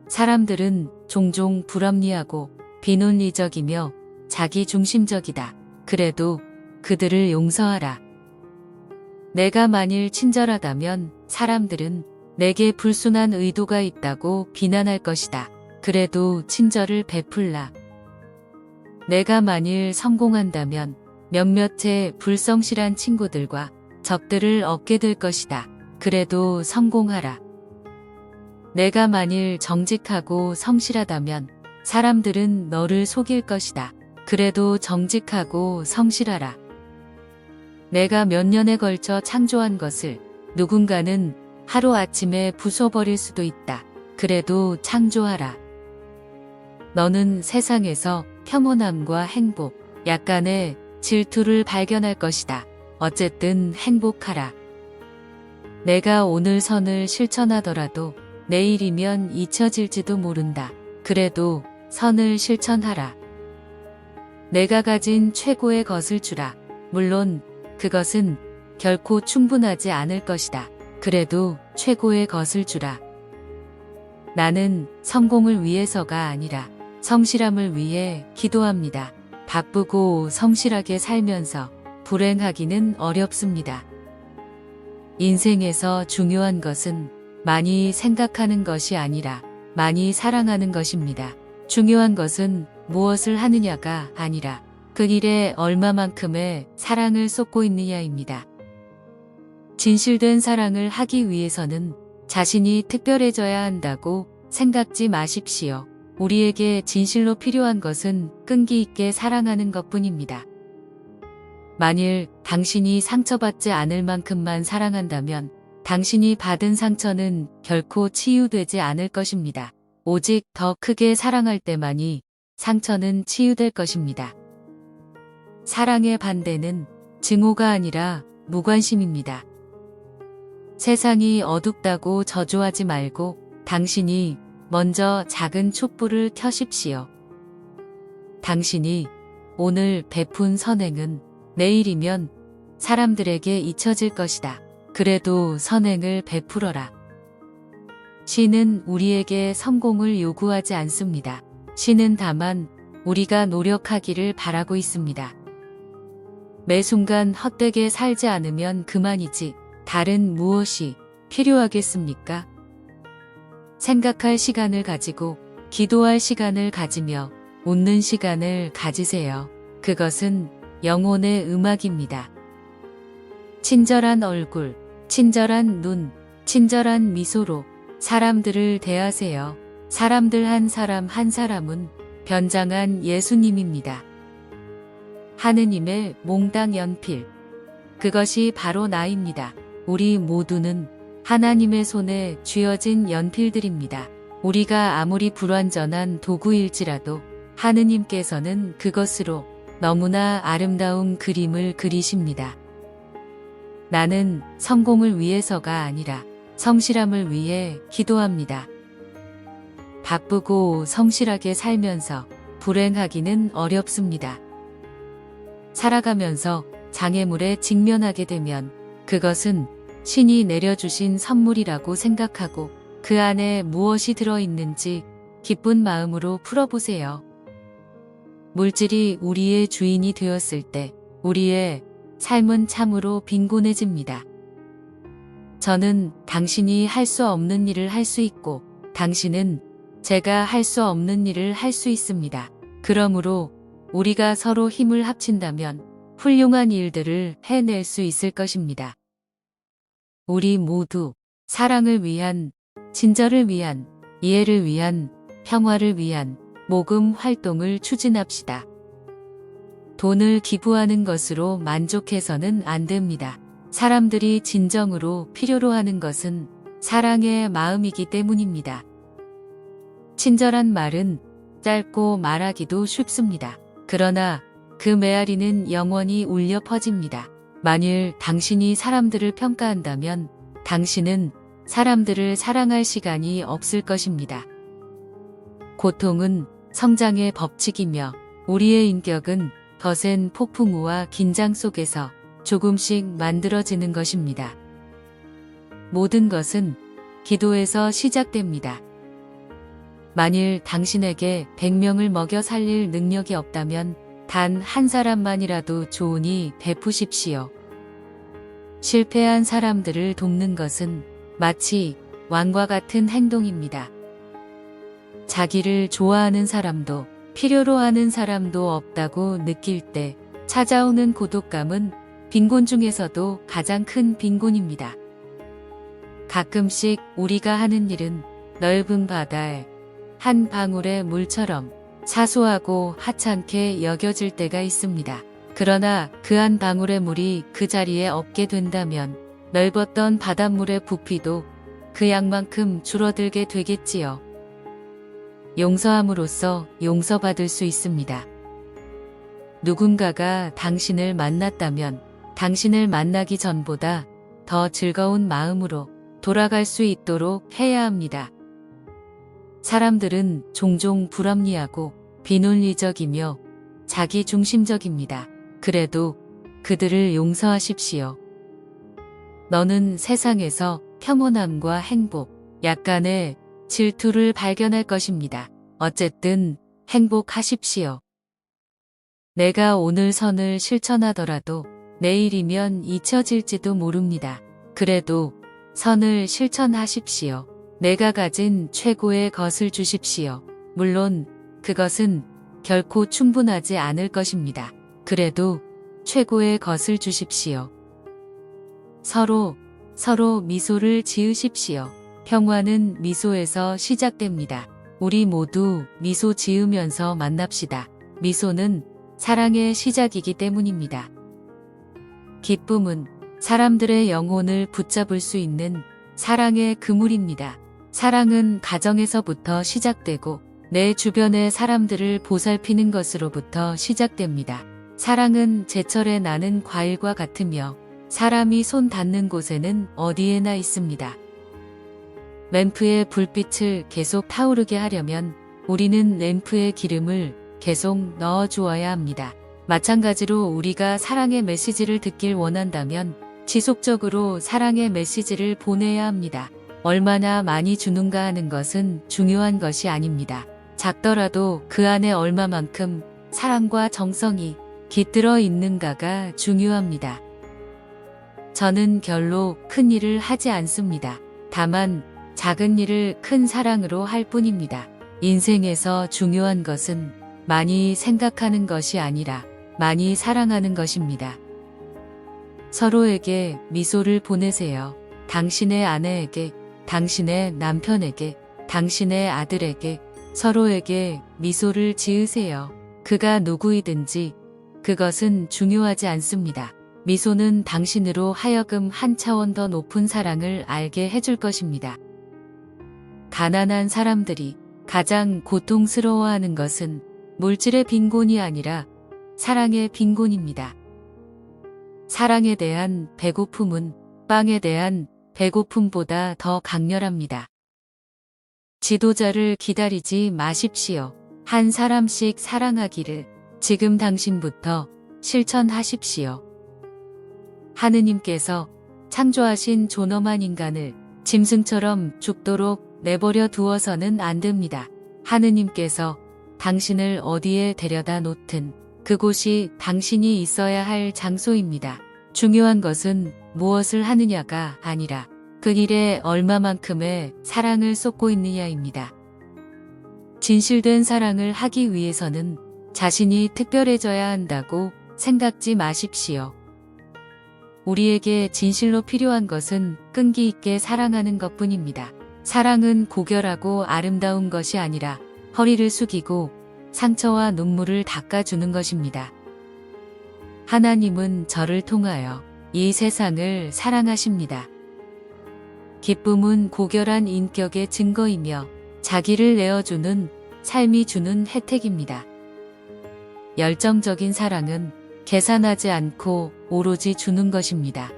사람들은 종종 불합리하고 비논리적이며 자기중심적이다. 그래도 그들을 용서하라. 내가 만일 친절하다면 사람들은 내게 불순한 의도가 있다고 비난할 것이다. 그래도 친절을 베풀라. 내가 만일 성공한다면 몇몇의 불성실한 친구들과 적들을 얻게 될 것이다. 그래도 성공하라. 내가 만일 정직하고 성실하다면 사람들은 너를 속일 것이다. 그래도 정직하고 성실하라. 내가 몇 년에 걸쳐 창조한 것을 누군가는 하루아침에 부숴버릴 수도 있다. 그래도 창조하라. 너는 세상에서 평온함과 행복, 약간의 질투를 발견할 것이다. 어쨌든 행복하라. 내가 오늘 선을 실천하더라도 내일이면 잊혀질지도 모른다. 그래도 선을 실천하라. 내가 가진 최고의 것을 주라. 물론 그것은 결코 충분하지 않을 것이다. 그래도 최고의 것을 주라. 나는 성공을 위해서가 아니라 성실함을 위해 기도합니다. 바쁘고 성실하게 살면서 불행하기는 어렵습니다. 인생에서 중요한 것은 많이 생각하는 것이 아니라 많이 사랑하는 것입니다. 중요한 것은 무엇을 하느냐가 아니라 그 일에 얼마만큼의 사랑을 쏟고 있느냐입니다. 진실된 사랑을 하기 위해서는 자신이 특별해져야 한다고 생각지 마십시오. 우리에게 진실로 필요한 것은 끈기 있게 사랑하는 것뿐입니다. 만일 당신이 상처받지 않을 만큼만 사랑한다면 당신이 받은 상처는 결코 치유되지 않을 것입니다. 오직 더 크게 사랑할 때만이 상처는 치유될 것입니다. 사랑의 반대는 증오가 아니라 무관심입니다. 세상이 어둡다고 저주하지 말고 당신이 먼저 작은 촛불을 켜십시오. 당신이 오늘 베푼 선행은 내일이면 사람들에게 잊혀질 것이다. 그래도 선행을 베풀어라. 신은 우리에게 성공을 요구하지 않습니다. 신은 다만 우리가 노력하기를 바라고 있습니다. 매 순간 헛되게 살지 않으면 그만이지 다른 무엇이 필요하겠습니까? 생각할 시간을 가지고 기도할 시간을 가지며 웃는 시간을 가지세요. 그것은 영혼의 음악입니다. 친절한 얼굴, 친절한 눈, 친절한 미소로 사람들을 대하세요. 사람들 한 사람 한 사람은 변장한 예수님입니다. 하느님의 몽당 연필. 그것이 바로 나입니다. 우리 모두는 하나님의 손에 쥐어진 연필들입니다. 우리가 아무리 불완전한 도구일지라도 하느님께서는 그것으로 너무나 아름다운 그림을 그리십니다. 나는 성공을 위해서가 아니라 성실함을 위해 기도합니다. 바쁘고 성실하게 살면서 불행하기는 어렵습니다. 살아가면서 장애물에 직면하게 되면 그것은 신이 내려주신 선물이라고 생각하고 그 안에 무엇이 들어있는지 기쁜 마음으로 풀어보세요. 물질이 우리의 주인이 되었을 때 우리의 삶은 참으로 빈곤해집니다. 저는 당신이 할 수 없는 일을 할 수 있고 당신은 제가 할 수 없는 일을 할 수 있습니다. 그러므로 우리가 서로 힘을 합친다면 훌륭한 일들을 해낼 수 있을 것입니다. 우리 모두 사랑을 위한, 친절을 위한, 이해를 위한, 평화를 위한 모금 활동을 추진합시다. 돈을 기부하는 것으로 만족해서는 안 됩니다. 사람들이 진정으로 필요로 하는 것은 사랑의 마음이기 때문입니다. 친절한 말은 짧고 말하기도 쉽습니다. 그러나 그 메아리는 영원히 울려 퍼집니다. 만일 당신이 사람들을 평가한다면 당신은 사람들을 사랑할 시간이 없을 것입니다. 고통은 성장의 법칙이며 우리의 인격은 거센 폭풍우와 긴장 속에서 조금씩 만들어지는 것입니다. 모든 것은 기도에서 시작됩니다. 만일 당신에게 100명을 먹여 살릴 능력이 없다면 단 한 사람만이라도 좋으니 베푸십시오. 실패한 사람들을 돕는 것은 마치 왕과 같은 행동입니다. 자기를 좋아하는 사람도 필요로 하는 사람도 없다고 느낄 때 찾아오는 고독감은 빈곤 중에서도 가장 큰 빈곤입니다. 가끔씩 우리가 하는 일은 넓은 바다에 한 방울의 물처럼 사소하고 하찮게 여겨질 때가 있습니다. 그러나 그 한 방울의 물이 그 자리에 없게 된다면 넓었던 바닷물의 부피도 그 양만큼 줄어들게 되겠지요. 용서함으로써 용서받을 수 있습니다. 누군가가 당신을 만났다면 당신을 만나기 전보다 더 즐거운 마음으로 돌아갈 수 있도록 해야 합니다. 사람들은 종종 불합리하고 비논리적이며 자기중심적입니다. 그래도 그들을 용서하십시오. 너는 세상에서 평온함과 행복, 약간의 질투를 발견할 것입니다. 어쨌든 행복하십시오. 내가 오늘 선을 실천하더라도 내일이면 잊혀질지도 모릅니다. 그래도 선을 실천하십시오. 내가 가진 최고의 것을 주십시오. 물론 그것은 결코 충분하지 않을 것입니다. 그래도 최고의 것을 주십시오. 서로 미소를 지으십시오. 평화는 미소에서 시작됩니다. 우리 모두 미소 지으면서 만납시다. 미소는 사랑의 시작이기 때문입니다. 기쁨은 사람들의 영혼을 붙잡을 수 있는 사랑의 그물입니다. 사랑은 가정에서부터 시작되고 내 주변의 사람들을 보살피는 것으로부터 시작됩니다. 사랑은 제철에 나는 과일과 같으며 사람이 손 닿는 곳에는 어디에나 있습니다. 램프의 불빛을 계속 타오르게 하려면 우리는 램프에 기름을 계속 넣어 주어야 합니다. 마찬가지로 우리가 사랑의 메시지를 듣길 원한다면 지속적으로 사랑의 메시지를 보내야 합니다. 얼마나 많이 주는가 하는 것은 중요한 것이 아닙니다. 작더라도 그 안에 얼마만큼 사랑과 정성이 깃들어 있는가가 중요합니다. 저는 별로 큰 일을 하지 않습니다. 다만 작은 일을 큰 사랑으로 할 뿐입니다. 인생에서 중요한 것은 많이 생각하는 것이 아니라 많이 사랑하는 것입니다. 서로에게 미소를 보내세요. 당신의 아내에게, 당신의 남편에게, 당신의 아들에게, 서로에게 미소를 지으세요. 그가 누구이든지 그것은 중요하지 않습니다. 미소는 당신으로 하여금 한 차원 더 높은 사랑을 알게 해줄 것입니다. 가난한 사람들이 가장 고통스러워하는 것은 물질의 빈곤이 아니라 사랑의 빈곤입니다. 사랑에 대한 배고픔은 빵에 대한 배고픔보다 더 강렬합니다. 지도자를 기다리지 마십시오. 한 사람씩 사랑하기를 지금 당신부터 실천하십시오. 하느님께서 창조하신 존엄한 인간을 짐승처럼 죽도록 내버려 두어서는 안 됩니다. 하느님께서 당신을 어디에 데려다 놓든 그곳이 당신이 있어야 할 장소입니다. 중요한 것은 무엇을 하느냐가 아니라 그 일에 얼마만큼의 사랑을 쏟고 있느냐입니다. 진실된 사랑을 하기 위해서는 자신이 특별해져야 한다고 생각지 마십시오. 우리에게 진실로 필요한 것은 끈기 있게 사랑하는 것뿐입니다. 사랑은 고결하고 아름다운 것이 아니라 허리를 숙이고 상처와 눈물을 닦아주는 것입니다. 하나님은 저를 통하여 이 세상을 사랑하십니다. 기쁨은 고결한 인격의 증거이며 자기를 내어주는 삶이 주는 혜택입니다. 열정적인 사랑은 계산하지 않고 오로지 주는 것입니다.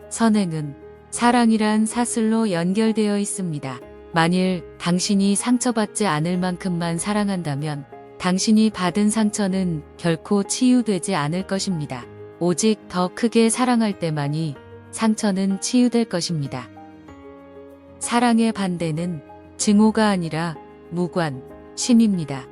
선행은 사랑이란 사슬로 연결되어 있습니다. 만일 당신이 상처받지 않을 만큼만 사랑한다면 당신이 받은 상처는 결코 치유되지 않을 것입니다. 오직 더 크게 사랑할 때만이 상처는 치유될 것입니다. 사랑의 반대는 증오가 아니라 무관, 심입니다.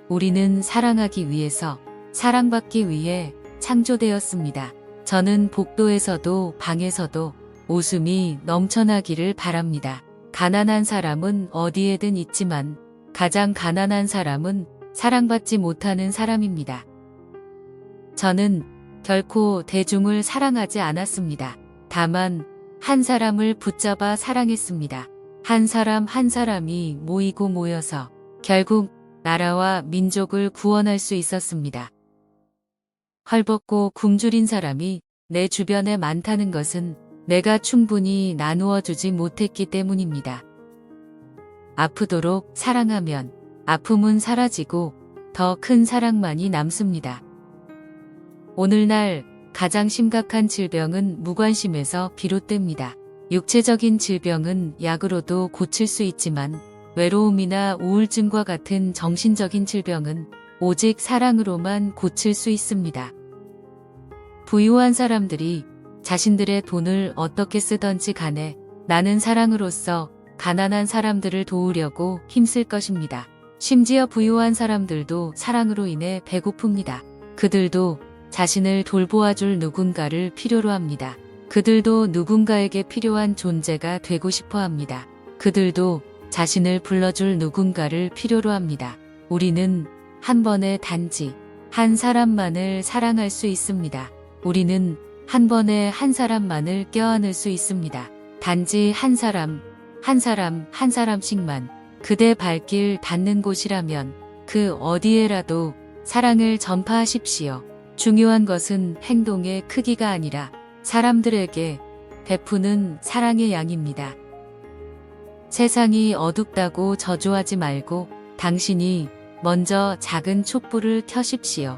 우리는 사랑하기 위해서, 사랑받기 위해 창조되었습니다. 저는 복도에서도 방에서도 웃음이 넘쳐나기를 바랍니다. 가난한 사람은 어디에든 있지만 가장 가난한 사람은 사랑받지 못하는 사람입니다. 저는 결코 대중을 사랑하지 않았습니다. 다만 한 사람을 붙잡아 사랑했습니다. 한 사람 한 사람이 모이고 모여서 결국 나라와 민족을 구원할 수 있었습니다. 헐벗고 굶주린 사람이 내 주변에 많다는 것은 내가 충분히 나누어 주지 못했기 때문입니다. 아프도록 사랑하면 아픔은 사라지고 더 큰 사랑만이 남습니다. 오늘날 가장 심각한 질병은 무관심에서 비롯됩니다. 육체적인 질병은 약으로도 고칠 수 있지만 외로움이나 우울증과 같은 정신적인 질병은 오직 사랑으로만 고칠 수 있습니다. 부유한 사람들이 자신들의 돈을 어떻게 쓰던지 간에 나는 사랑으로서 가난한 사람들을 도우려고 힘쓸 것입니다. 심지어 부유한 사람들도 사랑으로 인해 배고픕니다. 그들도 자신을 돌보아줄 누군가를 필요로 합니다. 그들도 누군가에게 필요한 존재가 되고 싶어 합니다. 그들도 자신을 불러줄 누군가를 필요로 합니다. 우리는 한 번에 단지 한 사람만을 사랑할 수 있습니다. 우리는 한 번에 한 사람만을 껴안을 수 있습니다. 단지 한 사람, 한 사람, 한 사람씩만 그대 발길 닿는 곳이라면 그 어디에라도 사랑을 전파하십시오. 중요한 것은 행동의 크기가 아니라 사람들에게 베푸는 사랑의 양입니다. 세상이 어둡다고 저주하지 말고 당신이 먼저 작은 촛불을 켜십시오.